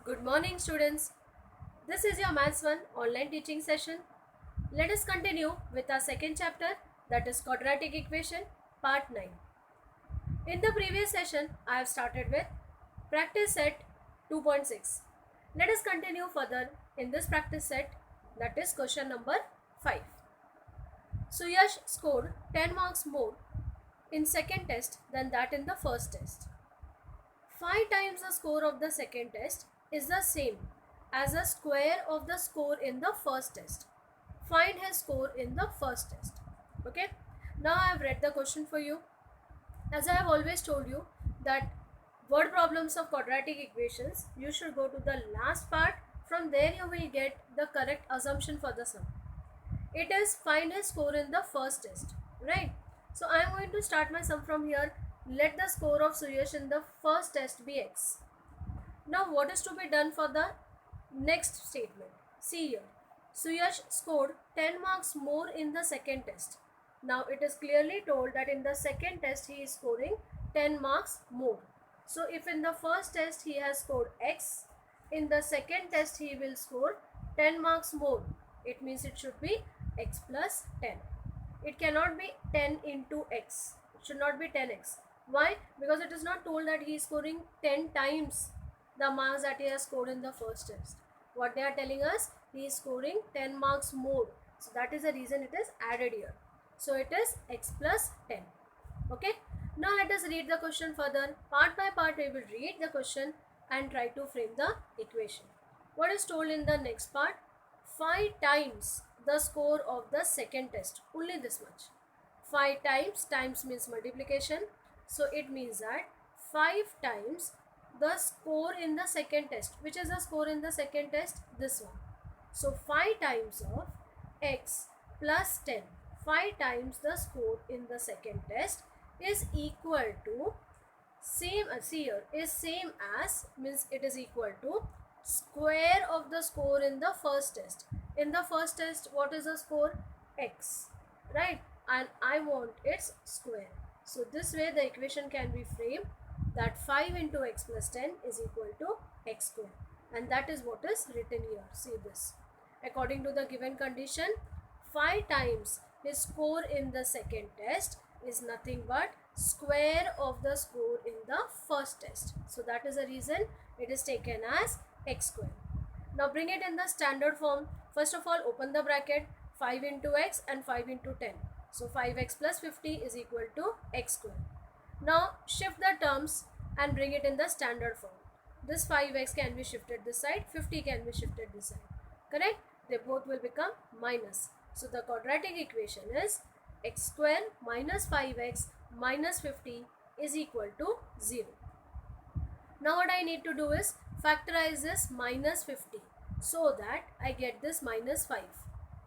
Good morning, students. This is your Maths 1 online teaching session. Let us continue with our second chapter, that is quadratic equation, part 9. In the previous session, I have started with practice set 2.6. Let us continue further in this practice set, that is question number 5. Suyash scored 10 marks more in second test than that in the first test. 5 times the score of the second test is the same as the square of the score in the first test. Find his score in the first test. Okay. Now I have read the question for you. As I have always told you that word problems of quadratic equations, you should go to the last part. From there you will get the correct assumption for the sum. It is find his score in the first test, right? So I am going to start my sum from here. Let the score of Suyash in the first test be x. Now what is to be done for the next statement? See here. Suyash scored 10 marks more in the second test. Now it is clearly told that in the second test he is scoring 10 marks more. So if in the first test he has scored x, in the second test he will score 10 marks more. It means it should be x plus 10. It cannot be 10 into x. It should not be 10x. Why? Because it is not told that he is scoring 10 times the marks that he has scored in the first test. What they are telling us, he is scoring 10 marks more. So that is the reason it is added here. So it is x plus 10. Okay. Now let us read the question further. Part by part we will read the question and try to frame the equation. What is told in the next part? 5 times the score of the second test. Only this much. 5 times means multiplication. So it means that 5 times the score in the second test. Which is the score in the second test? This one. So 5 times of x plus 10. 5 times the score in the second test is equal to same as means it is equal to square of the score in the first test. In the first test, what is the score? X, right? And I want its square. So this way the equation can be framed that 5 into x plus 10 is equal to x square, and that is what is written here. See this. According to the given condition, 5 times his score in the second test is nothing but square of the score in the first test. So that is the reason it is taken as x square. Now bring it in the standard form. First of all, open the bracket. 5 into x and 5 into 10. So 5x plus 50 is equal to x square. Now shift the terms and bring it in the standard form. This 5x can be shifted this side, 50 can be shifted this side. Correct? They both will become minus. So the quadratic equation is x square minus 5x minus 50 is equal to 0. Now what I need to do is factorize this minus 50 so that I get this minus 5.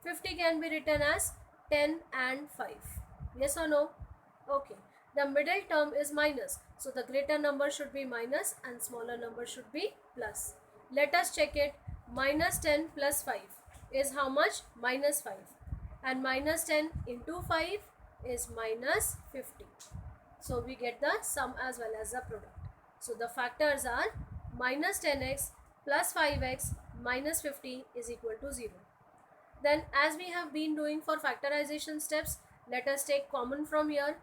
50 can be written as 10 and 5. Yes or no? Okay. The middle term is minus. So the greater number should be minus and smaller number should be plus. Let us check it. Minus 10 plus 5 is how much? Minus 5. And minus 10 into 5 is minus 50. So we get the sum as well as the product. So the factors are minus 10x plus 5x minus 50 is equal to 0. Then as we have been doing for factorization steps, let us take common from here.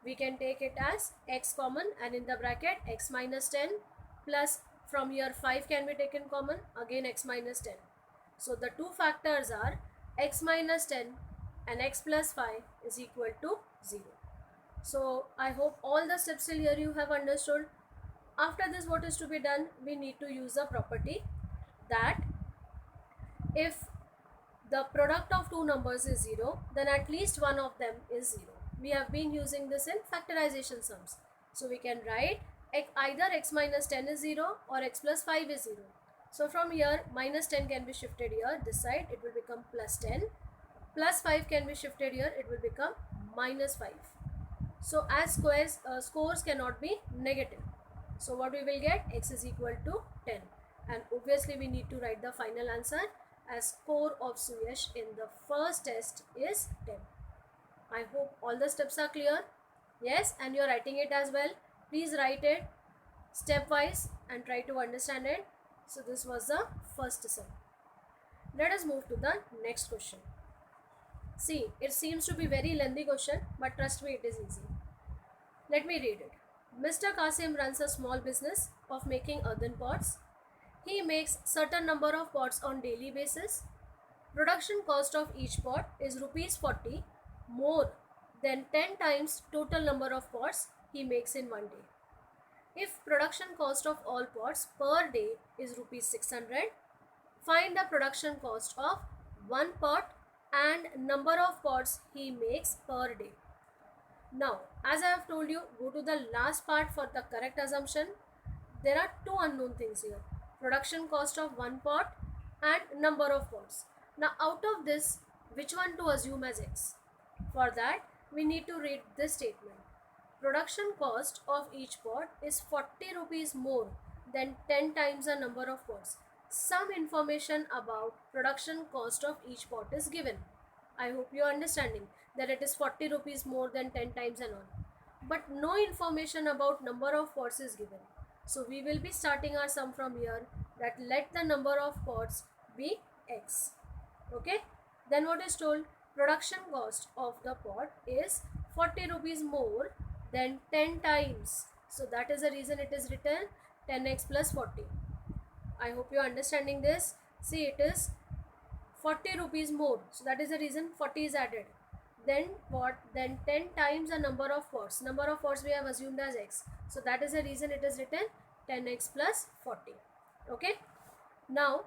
We can take it as x common, and in the bracket x minus 10 plus from here 5 can be taken common, again x minus 10. So the two factors are x minus 10 and x plus 5 is equal to 0. So I hope all the steps till here you have understood. After this, what is to be done? We need to use a property that if the product of two numbers is 0, then at least one of them is 0. We have been using this in factorization sums. So we can write either x minus 10 is 0 or x plus 5 is 0. So from here, minus 10 can be shifted here, this side, it will become plus 10. Plus 5 can be shifted here, it will become minus 5. So as scores cannot be negative. So what we will get? X is equal to 10. And obviously we need to write the final answer as score of Suyash in the first test is 10. I hope all the steps are clear. Yes, and you are writing it as well. Please write it stepwise and try to understand it. So this was the first sum. Let us move to the next question. See, it seems to be very lengthy question, but trust me, it is easy. Let me read it. Mr. Qasim runs a small business of making earthen pots. He makes certain number of pots on daily basis. Production cost of each pot is rupees 40, more than 10 times total number of pots he makes in one day. If production cost of all pots per day is rupees 600, find the production cost of one pot and number of pots he makes per day. Now, as I have told you, go to the last part for the correct assumption. There are two unknown things here: production cost of one pot and number of pots. Now, out of this, which one to assume as X? For that, we need to read this statement. Production cost of each pot is 40 rupees more than 10 times the number of pots. Some information about production cost of each pot is given. I hope you are understanding that it is 40 rupees more than 10 times and on. But no information about number of pots is given. So we will be starting our sum from here, that let the number of pots be X. Okay. Then what is told? Production cost of the pot is 40 rupees more than 10 times. So that is the reason it is written 10x plus 40. I hope you are understanding this. See, it is 40 rupees more. So that is the reason 40 is added. Then what? Then 10 times the number of pots. Number of pots we have assumed as X. So that is the reason it is written 10x plus 40. Okay. Now,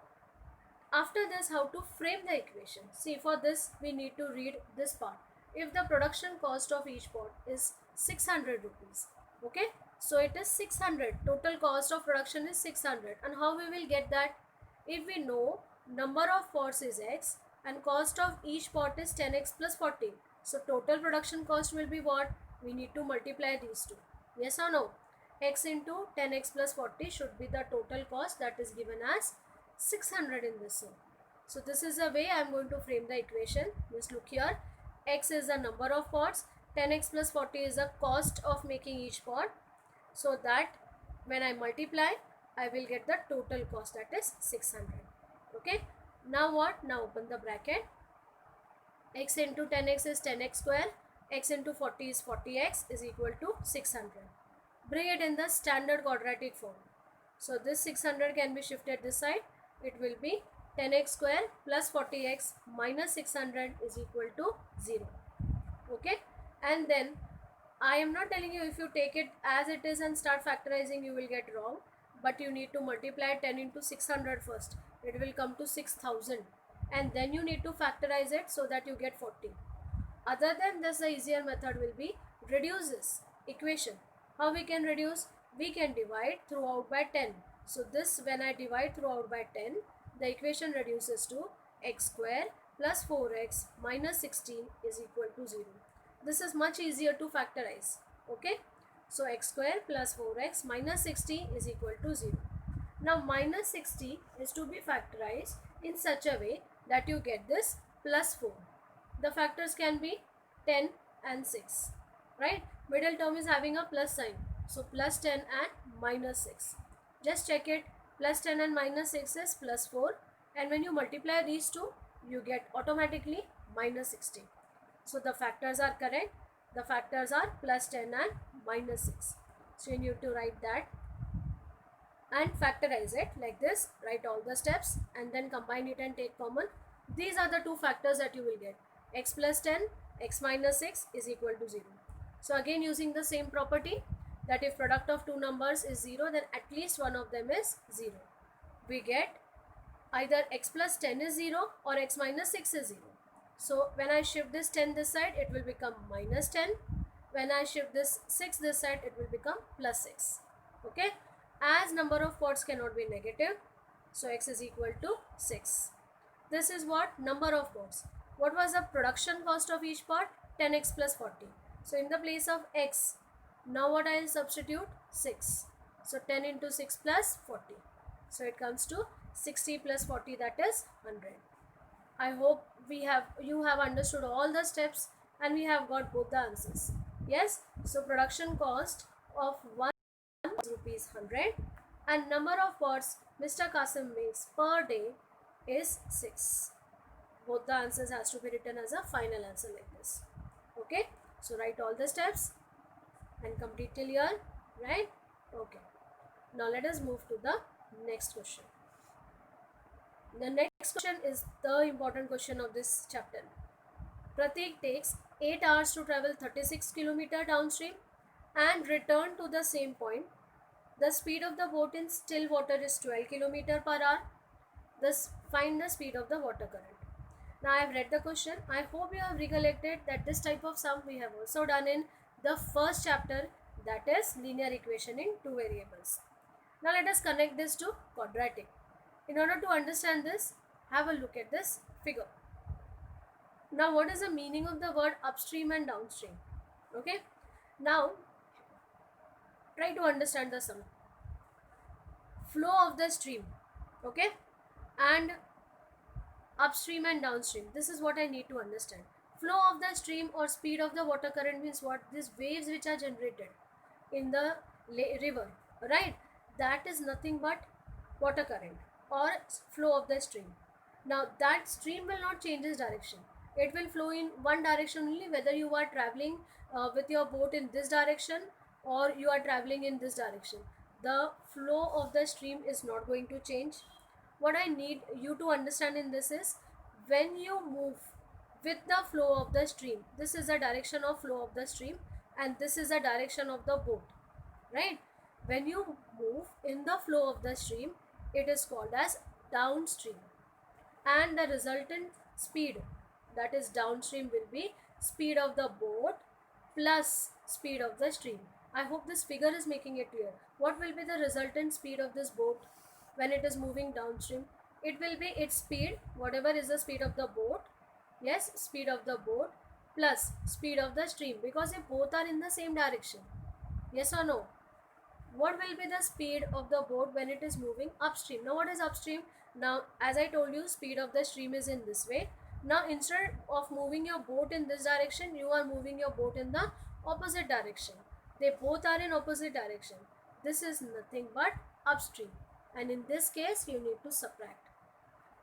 after this, how to frame the equation? See, for this we need to read this part. If the production cost of each pot is 600 rupees, okay, so it is 600, total cost of production is 600. And how we will get that? If we know number of pots is X and cost of each pot is 10x plus 40, so total production cost will be what? We need to multiply these two. Yes or no? X into 10x plus 40 should be the total cost, that is given as 600 in this one. So this is the way I am going to frame the equation. Just look here. X is the number of pots. 10x plus 40 is the cost of making each pot. So that when I multiply, I will get the total cost, that is 600. Okay. Now what? Now open the bracket. X into 10x is 10x square. X into 40 is 40x is equal to 600. Bring it in the standard quadratic form. So this 600 can be shifted this side. It will be 10x square plus 40x minus 600 is equal to 0. Okay. And then I am not telling you if you take it as it is and start factorizing you will get wrong. But you need to multiply 10 into 600 first. It will come to 6000. And then you need to factorize it so that you get 40. Other than this, the easier method will be reduce this equation. How we can reduce? We can divide throughout by 10. So this, when I divide throughout by 10, the equation reduces to x square plus 4x minus 16 is equal to 0. This is much easier to factorize. Okay. So x square plus 4x minus 60 is equal to 0. Now minus 60 is to be factorized in such a way that you get this plus 4. The factors can be 10 and 6. Right. Middle term is having a plus sign. So plus 10 and minus 6. Just check it. Plus 10 and minus 6 is plus 4. And when you multiply these two, you get automatically minus 60. So the factors are correct. The factors are plus 10 and minus 6. So you need to write that and factorize it like this. Write all the steps and then combine it and take common. These are the two factors that you will get. X plus 10, x minus 6 is equal to 0. So again using the same property, that if product of two numbers is 0, then at least one of them is 0. We get either x plus 10 is 0 or x minus 6 is 0. So when I shift this 10 this side, it will become minus 10. When I shift this 6 this side, it will become plus 6. Okay. As number of pots cannot be negative, so x is equal to 6. This is what? Number of pots. What was the production cost of each pot? 10x plus 40. So in the place of x, now what I will substitute? 6. So 10 into 6 plus 40. So it comes to 60 plus 40, that is 100. I hope you have understood all the steps and we have got both the answers. Yes. So production cost of 1 is rupees 100 and number of pots Mr. Qasim makes per day is 6. Both the answers has to be written as a final answer like this. Okay, so write all the steps and complete till here, right? Okay, now let us move to the next question. The next question is the important question of this chapter. Pratik takes 8 hours to travel 36 km downstream and return to the same point. The speed of the boat in still water is 12 km per hour. Thus, find the speed of the water current. Now, I have read the question. I hope you have recollected that this type of sum we have also done in the first chapter, that is linear equation in two variables. Now, let us connect this to quadratic. In order to understand this, have a look at this figure. Now, what is the meaning of the word upstream and downstream? Okay. Now, try to understand the sum. Flow of the stream. Okay. And upstream and downstream. This is what I need to understand. Flow of the stream or speed of the water current means what? These waves which are generated in the river, right? That is nothing but water current or flow of the stream. Now that stream will not change its direction. It will flow in one direction only, whether you are traveling with your boat in this direction or you are traveling in this direction. The flow of the stream is not going to change. What I need you to understand in this is, when you move with the flow of the stream, this is the direction of flow of the stream and this is the direction of the boat, right? When you move in the flow of the stream, it is called as downstream, and the resultant speed, that is downstream, will be speed of the boat plus speed of the stream. I hope this figure is making it clear. What will be the resultant speed of this boat when it is moving downstream? It will be its speed, whatever is the speed of the boat, yes, speed of the boat plus speed of the stream, because they both are in the same direction. Yes or no? What will be the speed of the boat when it is moving upstream? Now what is upstream? Now as I told you, speed of the stream is in this way. Now instead of moving your boat in this direction, you are moving your boat in the opposite direction. They both are in opposite direction. This is nothing but upstream, and in this case you need to subtract.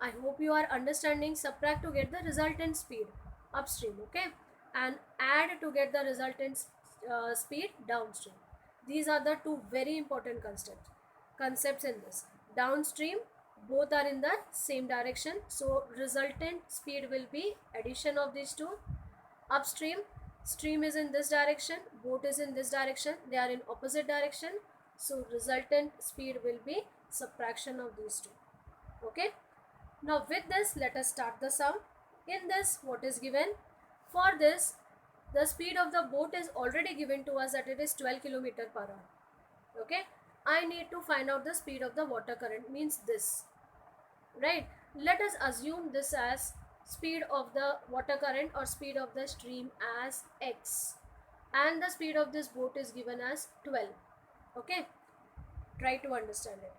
I hope you are understanding. Subtract to get the resultant speed upstream, okay, and add to get the resultant speed downstream. These are the two very important concepts in this. Downstream, both are in the same direction, so resultant speed will be addition of these two. Upstream, stream is in this direction, boat is in this direction, they are in opposite direction, so resultant speed will be subtraction of these two. Okay, now with this let us start the sum. In this, what is given? For this, the speed of the boat is already given to us, that it is 12 km per hour. Okay, I need to find out the speed of the water current, means this, right? Let us assume this as speed of the water current or speed of the stream as x, and the speed of this boat is given as 12. Okay, try to understand it.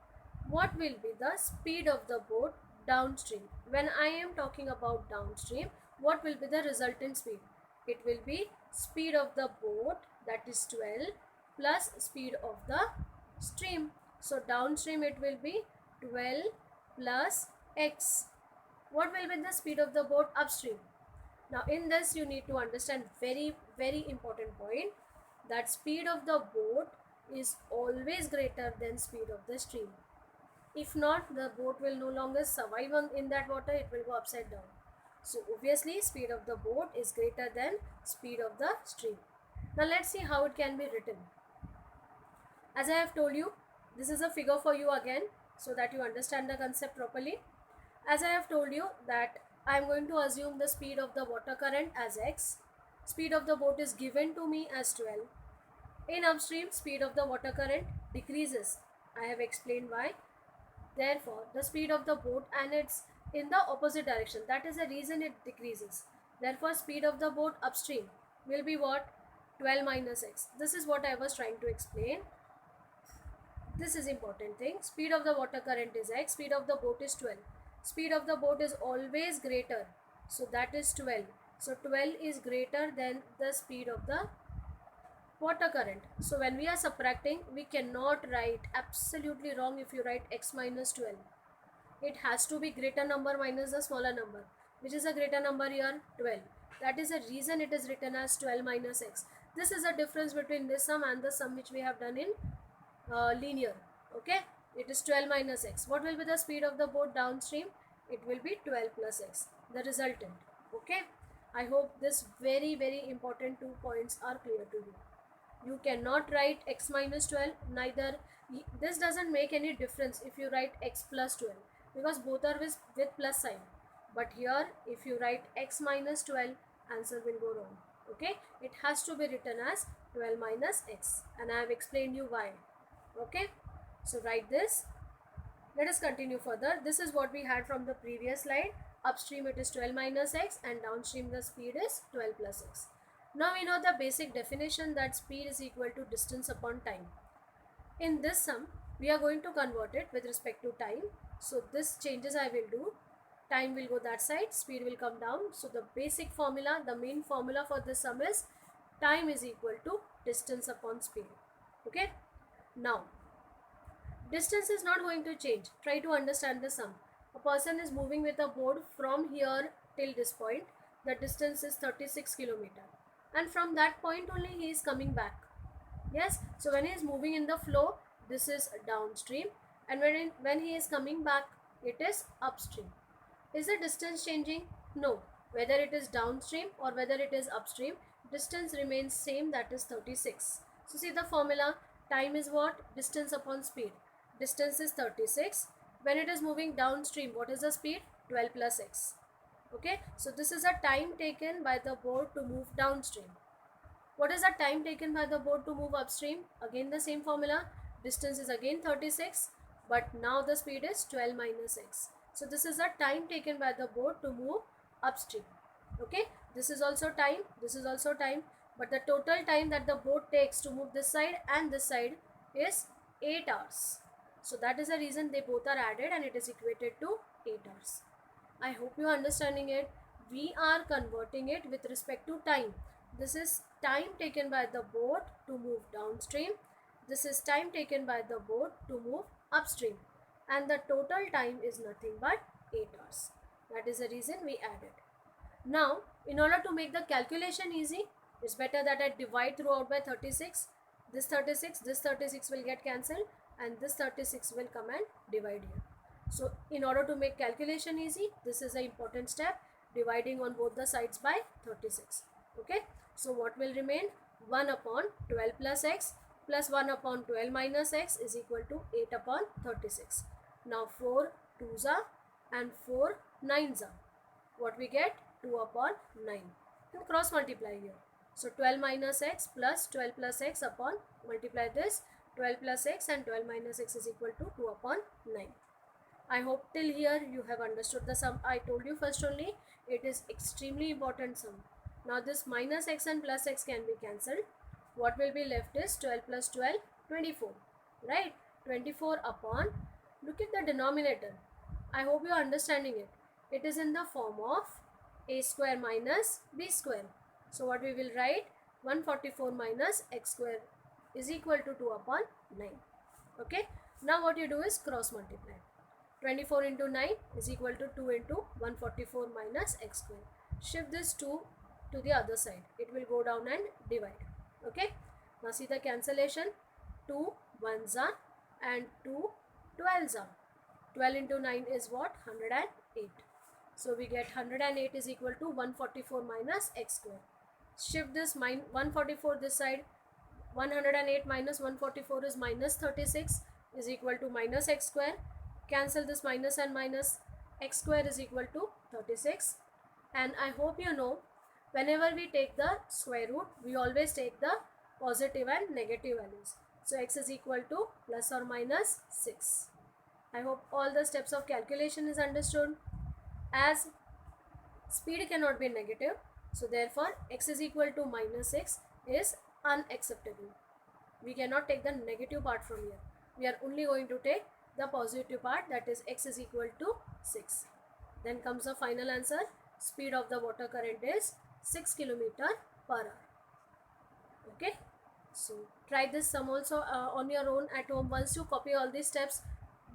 What will be the speed of the boat downstream? When I am talking about downstream, what will be the resultant speed? It will be speed of the boat, that is 12, plus speed of the stream. So downstream it will be 12 plus x. What will be the speed of the boat upstream? Now in this you need to understand very important point, that speed of the boat is always greater than speed of the stream. If not, the boat will no longer survive in that water, it will go upside down. So obviously speed of the boat is greater than speed of the stream. Now let's see how it can be written. As I have told you, this is a figure for you again, so that you understand the concept properly. As I have told you that I am going to assume the speed of the water current as x. Speed of the boat is given to me as 12. In upstream, speed of the water current decreases. I have explained why. Therefore, the speed of the boat, and it's in the opposite direction, that is the reason it decreases. Therefore, speed of the boat upstream will be what? 12 minus x. This is what I was trying to explain. This is important thing. Speed of the water current is x, speed of the boat is 12. Speed of the boat is always greater, so that is 12. So 12 is greater than the speed of the water current. So when we are subtracting, we cannot write, absolutely wrong if you write x minus 12. It has to be greater number minus the smaller number. Which is a greater number here? 12. That is the reason it is written as 12 minus x. This is the difference between this sum and the sum which we have done in linear. Okay, it is 12 minus x. What will be the speed of the boat downstream? It will be 12 plus x, the resultant. Okay, I hope this very important 2 points are clear to you. You cannot write x minus 12, neither this doesn't make any difference if you write x plus 12, because both are with plus sign. But here if you write x minus 12, answer will go wrong. Okay, it has to be written as 12 minus x, and I have explained you why. Okay, so write this. Let us continue further. This is what we had from the previous slide. Upstream it is 12 minus x, and downstream the speed is 12 plus x. Now we know the basic definition that speed is equal to distance upon time. In this sum, we are going to convert it with respect to time. So this changes I will do. Time will go that side, speed will come down. So the basic formula, the main formula for this sum is time is equal to distance upon speed. Okay. Now, distance is not going to change. Try to understand the sum. A person is moving with a board from here till this point. The distance is 36 km. And from that point only he is coming back. Yes, so when he is moving in the flow, this is downstream, and when he is coming back, it is upstream. Is the distance changing? No. Whether it is downstream or whether it is upstream, distance remains same, that is 36. So see the formula, time is what? Distance upon speed. Distance is 36. When it is moving downstream, what is the speed? 12 plus x. Okay, so this is a time taken by the board to move downstream. What is the time taken by the board to move upstream? Again the same formula. Distance is again 36, but now the speed is 12 minus x. So this is the time taken by the board to move upstream. Okay, this is also time, this is also time, but the total time that the boat takes to move this side and this side is 8 hours. So that is the reason they both are added and it is equated to 8 hours. I hope you are understanding it. We are converting it with respect to time. This is time taken by the boat to move downstream. This is time taken by the boat to move upstream. And the total time is nothing but 8 hours. That is the reason we added. Now, in order to make the calculation easy, it's better that I divide throughout by 36. This 36 will get cancelled, and this 36 will come and divide here. So in order to make calculation easy, this is an important step, dividing on both the sides by 36. Okay, so what will remain? 1 upon 12 plus x plus 1 upon 12 minus x is equal to 8 upon 36. Now 4 2s are and 4 9s are. What we get? 2 upon 9. Then cross multiply here. So 12 minus x plus 12 plus x upon, multiply this, 12 plus x and 12 minus x is equal to 2 upon 9. I hope till here you have understood the sum. I told you first only, it is extremely important sum. Now this minus x and plus x can be cancelled. What will be left is 12 plus 12, 24. Right? 24 upon, look at the denominator. I hope you are understanding it. It is in the form of a square minus b square. So what we will write? 144 minus x square is equal to 2 upon 9. Okay? Now what you do is cross multiply. 24 into 9 is equal to 2 into 144 minus x square. Shift this 2 to the other side. It will go down and divide. Okay. Now see the cancellation. 2 1s are and 2 12s are. 12 into 9 is what? 108. So we get 108 is equal to 144 minus x square. Shift this 144 this side. 108 minus 144 is minus 36 is equal to minus x square. Cancel this minus and minus, x square is equal to 36. And I hope you know, whenever we take the square root, we always take the positive and negative values. So x is equal to plus or minus 6. I hope all the steps of calculation is understood. As speed cannot be negative, so therefore x is equal to minus 6 is unacceptable. We cannot take the negative part from here. We are only going to take the positive part, that is x is equal to 6. Then comes the final answer. Speed of the water current is 6 km per hour. Okay. So try this sum also on your own at home. Once you copy all these steps,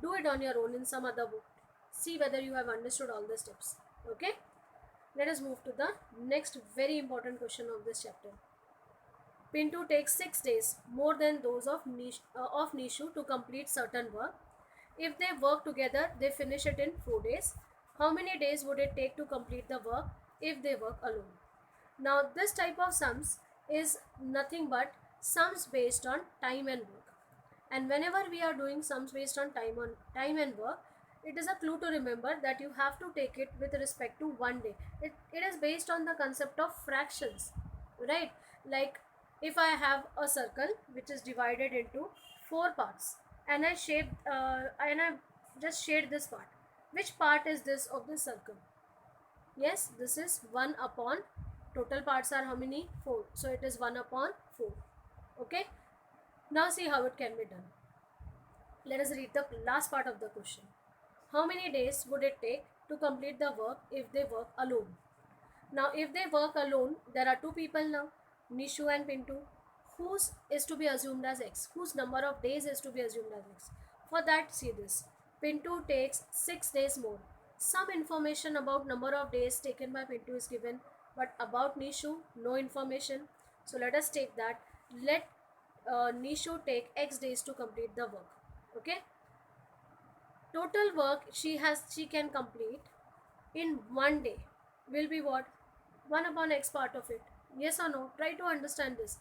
do it on your own in some other book. See whether you have understood all the steps. Okay, let us move to the next very important question of this chapter. Pintu takes 6 days more than those of Nishu to complete certain work. If they work together, they finish it in 4 days. How many days would it take to complete the work if they work alone? Now, this type of sums is nothing but sums based on time and work. And whenever we are doing sums based on time and work, it is a clue to remember that you have to take it with respect to one day. It is based on the concept of fractions, right? Like if I have a circle which is divided into 4 parts, and I just shade this part. Which part is this of the circle? Yes, this is 1 upon, total parts are how many? 4. So it is 1 upon 4. Okay. Now see how it can be done. Let us read the last part of the question. How many days would it take to complete the work if they work alone? Now if they work alone, there are 2 people now, Nishu and Pintu. Whose is to be assumed as x? Whose number of days is to be assumed as x? For that, see this. Pintu takes 6 days more. Some information about number of days taken by Pintu is given, but about Nishu, no information. So let us take that. Let Nishu take x days to complete the work. Okay. Total work she can complete in one day will be what? 1 upon x part of it. Yes or no? Try to understand this.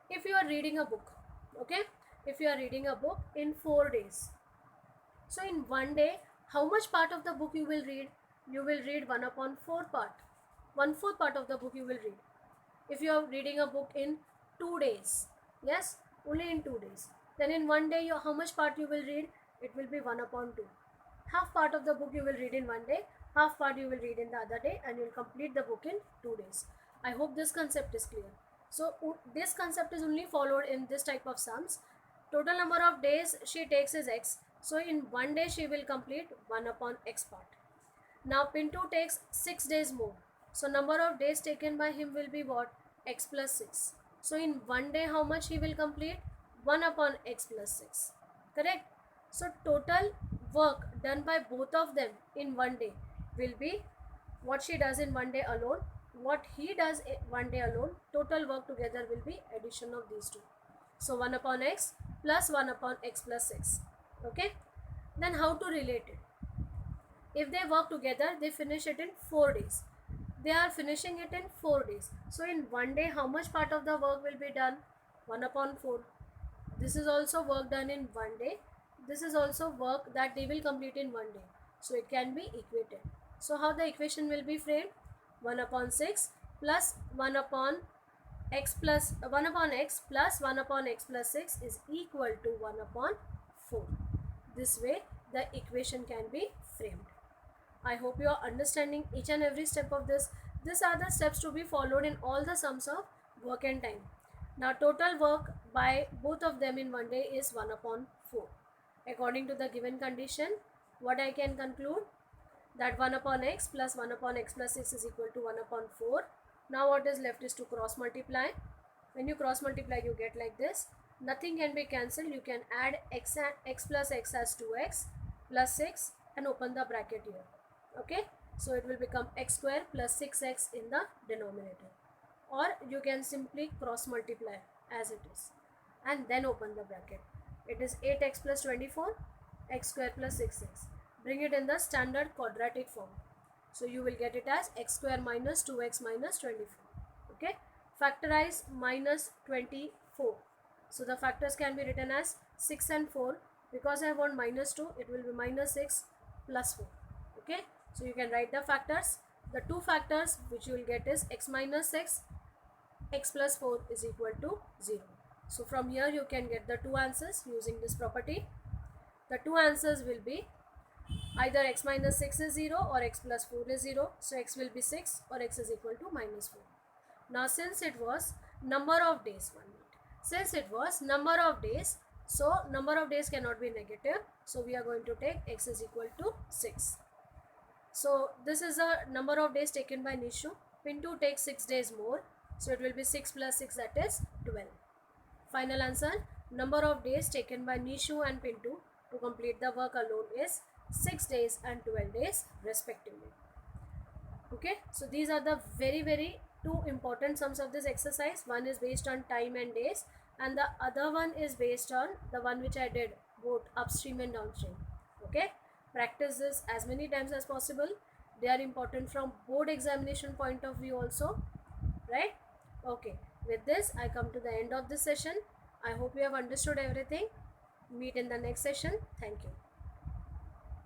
If you are reading a book, okay, if you are reading a book in 4 days, so in one day, how much part of the book you will read? You will read 1 upon 4 part. 1/4 part of the book you will read. If you are reading a book in 2 days, yes, only in 2 days, then in one day how much part you will read? It will be 1 upon 2. Half part of the book you will read in one day, half part you will read in the other day, and you will complete the book in 2 days. I hope this concept is clear. So this concept is only followed in this type of sums. Total number of days she takes is x. So in one day she will complete 1 upon x part. Now Pintu takes 6 days more. So number of days taken by him will be what? X plus 6. So in one day how much he will complete? 1 upon x plus 6. Correct? So total work done by both of them in one day will be what she does in one day alone, what he does one day alone. Total work together will be addition of these two. So 1 upon x plus 1 upon x plus 6. Okay. Then how to relate it? If they work together, they finish it in 4 days. They are finishing it in 4 days. So in one day, how much part of the work will be done? 1 upon 4. This is also work done in one day. This is also work that they will complete in one day. So it can be equated. So how the equation will be framed? 1 upon 6 plus 1 upon x plus 1 upon x plus 1 upon x plus 6 is equal to 1 upon 4. This way the equation can be framed. I hope you are understanding each and every step of this. These are the steps to be followed in all the sums of work and time. Now total work by both of them in one day is 1 upon 4. According to the given condition, what I can conclude? That 1 upon x plus 1 upon x plus 6 is equal to 1 upon 4. Now what is left is to cross multiply. When you cross multiply, you get like this. Nothing can be cancelled. You can add x plus x as 2x plus 6 and open the bracket here. Okay, so it will become x square plus 6x in the denominator, or you can simply cross multiply as it is and then open the bracket. It is 8x plus 24, x square plus 6x. Bring it in the standard quadratic form, so you will get it as x square minus 2x minus 24. Okay, factorize minus 24, so the factors can be written as 6 and 4. Because I want minus 2, it will be minus 6 plus 4. Okay, so you can write the factors. The two factors which you will get is x minus 6, x plus 4 is equal to 0. So from here you can get the two answers using this property. The two answers will be either x minus 6 is 0 or x plus 4 is 0. So x will be 6 or x is equal to minus 4. Now since it was number of days, since it was number of days, so number of days cannot be negative. So we are going to take x is equal to 6. So this is the number of days taken by Nishu. Pintu takes 6 days more. So it will be 6 plus 6, that is 12. final answer, number of days taken by Nishu and Pintu to complete the work alone is 6 days and 12 days respectively. Okay, so these are the very two important sums of this exercise. One is based on time and days, and the other one is based on the one which I did, both upstream and downstream. Okay, practice this as many times as possible. They are important from board examination point of view also, right? Okay, with this I come to the end of this session. I hope you have understood everything. Meet in the next session. Thank you.